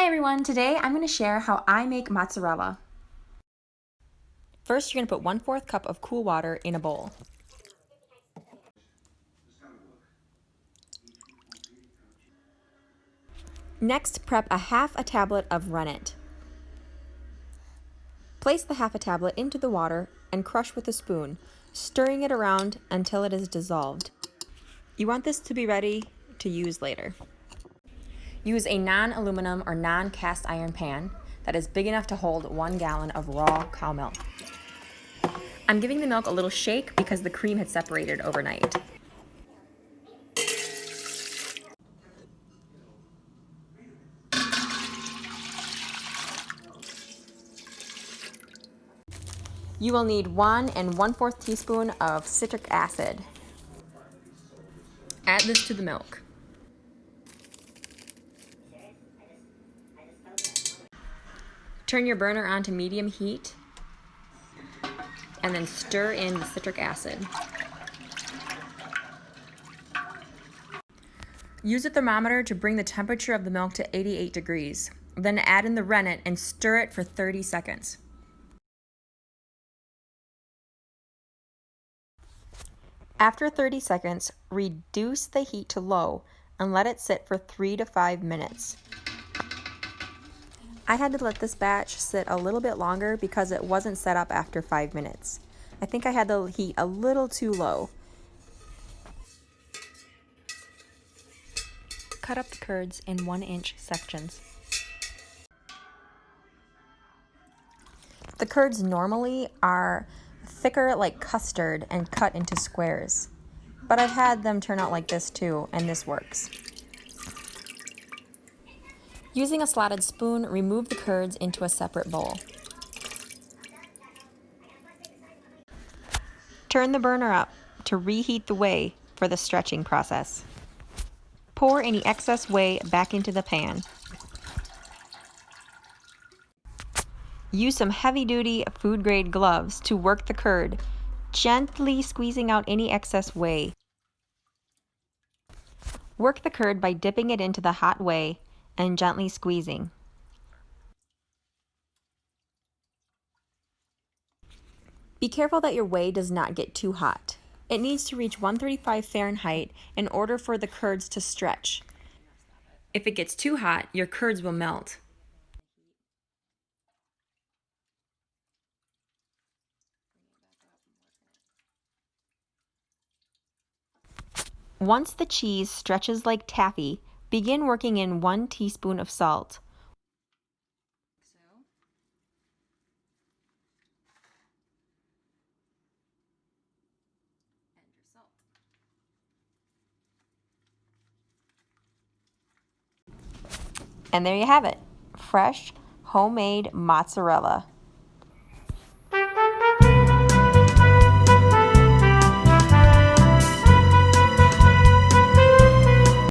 Hi everyone, today I'm going to share how I make mozzarella. First, you're going to put 1/4 cup of cool water in a bowl. Next, prep a half a tablet of rennet. Place the half a tablet into the water and crush with a spoon, stirring it around until it is dissolved. You want this to be ready to use later. Use a non-aluminum or non-cast iron pan that is big enough to hold 1 gallon of raw cow milk. I'm giving the milk a little shake because the cream had separated overnight. You will need 1 1/4 teaspoon of citric acid. Add this to the milk. Turn your burner on to medium heat and then stir in the citric acid. Use a thermometer to bring the temperature of the milk to 88 degrees. Then add in the rennet and stir it for 30 seconds. After 30 seconds, reduce the heat to low and let it sit for 3 to 5 minutes. I had to let this batch sit a little bit longer because it wasn't set up after 5 minutes. I think I had the heat a little too low. Cut up the curds in 1-inch sections. The curds normally are thicker like custard and cut into squares, but I've had them turn out like this too, and this works. Using a slotted spoon, remove the curds into a separate bowl. Turn the burner up to reheat the whey for the stretching process. Pour any excess whey back into the pan. Use some heavy-duty food-grade gloves to work the curd, gently squeezing out any excess whey. Work the curd by dipping it into the hot whey and gently squeezing. Be careful that your whey does not get too hot. It needs to reach 135 Fahrenheit in order for the curds to stretch. If it gets too hot, your curds will melt. Once the cheese stretches like taffy, begin working in 1 teaspoon of salt. And there you have it, fresh, homemade mozzarella.